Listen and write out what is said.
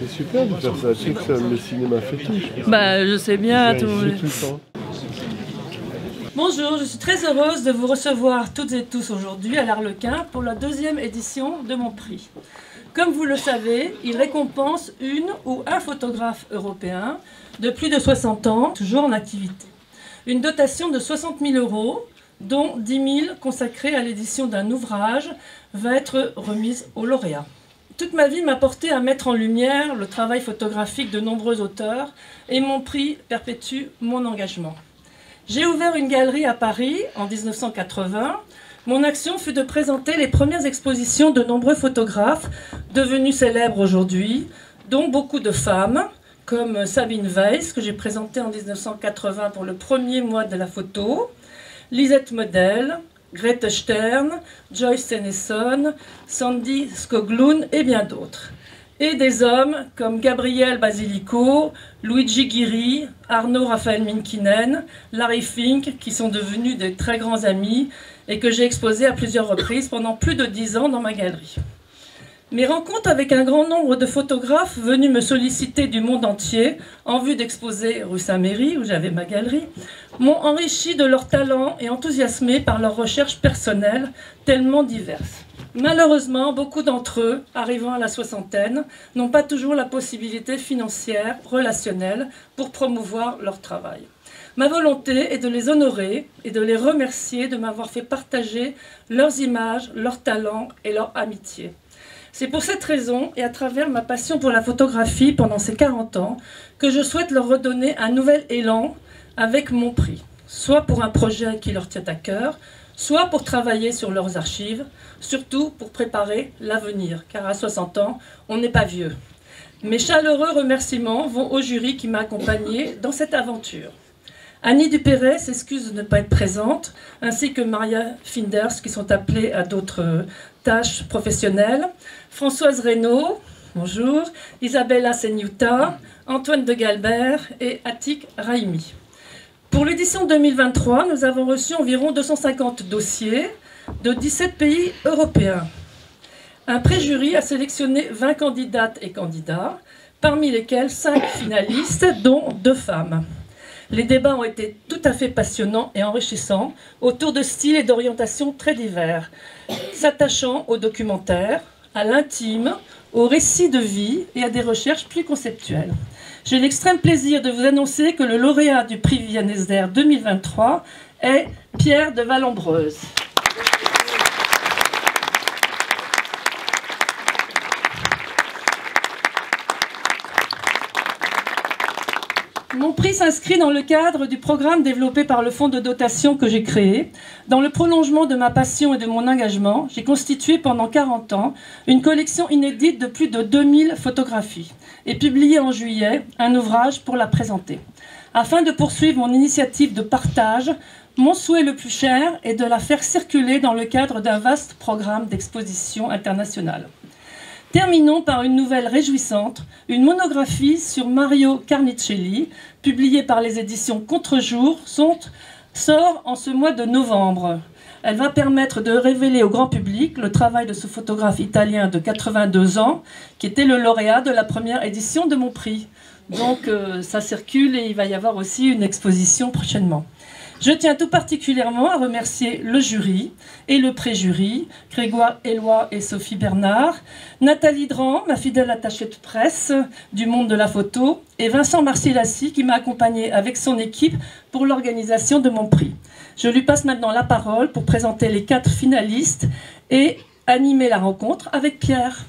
C'est super de faire ça, tu sais que ça, le cinéma fétiche. Bah, je sais bien. Tout le temps. Bonjour, je suis très heureuse de vous recevoir toutes et tous aujourd'hui à l'Arlequin pour la deuxième édition de mon prix. Comme vous le savez, il récompense une ou un photographe européen de plus de 60 ans, toujours en activité. Une dotation de 60 000 €, dont 10 000 consacrés à l'édition d'un ouvrage, va être remise aux lauréats. Toute ma vie m'a porté à mettre en lumière le travail photographique de nombreux auteurs et mon prix perpétue mon engagement. J'ai ouvert une galerie à Paris en 1980. Mon action fut de présenter les premières expositions de nombreux photographes devenus célèbres aujourd'hui, dont beaucoup de femmes, comme Sabine Weiss, que j'ai présentée en 1980 pour le premier mois de la photo, Lisette Model, Grete Stern, Joyce Tennyson, Sandy Skoglund et bien d'autres. Et des hommes comme Gabriel Basilico, Luigi Ghiri, Arno Raphael Minkinen, Larry Fink, qui sont devenus de très grands amis et que j'ai exposés à plusieurs reprises pendant plus de 10 ans dans ma galerie. Mes rencontres avec un grand nombre de photographes venus me solliciter du monde entier en vue d'exposer rue Saint-Méry, où j'avais ma galerie, m'ont enrichi de leur talent et enthousiasmé par leurs recherches personnelles tellement diverses. Malheureusement, beaucoup d'entre eux, arrivant à la soixantaine, n'ont pas toujours la possibilité financière, relationnelle, pour promouvoir leur travail. Ma volonté est de les honorer et de les remercier de m'avoir fait partager leurs images, leurs talents et leur amitié. C'est pour cette raison, et à travers ma passion pour la photographie pendant ces 40 ans, que je souhaite leur redonner un nouvel élan avec mon prix, soit pour un projet qui leur tient à cœur, soit pour travailler sur leurs archives, surtout pour préparer l'avenir, car à 60 ans, on n'est pas vieux. Mes chaleureux remerciements vont au jury qui m'a accompagné dans cette aventure. Annie Dupéret s'excuse de ne pas être présente, ainsi que Maria Finders, qui sont appelées à d'autres tâches professionnelles, Françoise Reynaud, bonjour, Isabella Senyuta, Antoine de Galbert et Atik Raimi. Pour l'édition 2023, nous avons reçu environ 250 dossiers de 17 pays européens. Un pré-jury a sélectionné 20 candidates et candidats, parmi lesquels 5 finalistes, dont 2 femmes. Les débats ont été tout à fait passionnants et enrichissants, autour de styles et d'orientations très divers, s'attachant au documentaire, à l'intime, aux récits de vie et à des recherches plus conceptuelles. J'ai l'extrême plaisir de vous annoncer que le lauréat du prix Viviane Esder 2023 est Pierre de Vallombreuse. Mon prix s'inscrit dans le cadre du programme développé par le fonds de dotation que j'ai créé. Dans le prolongement de ma passion et de mon engagement, j'ai constitué pendant 40 ans une collection inédite de plus de 2000 photographies et publié en juillet un ouvrage pour la présenter. Afin de poursuivre mon initiative de partage, mon souhait le plus cher est de la faire circuler dans le cadre d'un vaste programme d'exposition internationale. Terminons par une nouvelle réjouissante, une monographie sur Mario Carnicelli, publiée par les éditions Contre-jour, sort en ce mois de novembre. Elle va permettre de révéler au grand public le travail de ce photographe italien de 82 ans, qui était le lauréat de la première édition de mon prix. Donc ça circule et il va y avoir aussi une exposition prochainement. Je tiens tout particulièrement à remercier le jury et le pré-jury, Grégoire Eloi et Sophie Bernard, Nathalie Dran, ma fidèle attachée de presse du monde de la photo, et Vincent Marcillassi qui m'a accompagné avec son équipe pour l'organisation de mon prix. Je lui passe maintenant la parole pour présenter les 4 finalistes et animer la rencontre avec Pierre.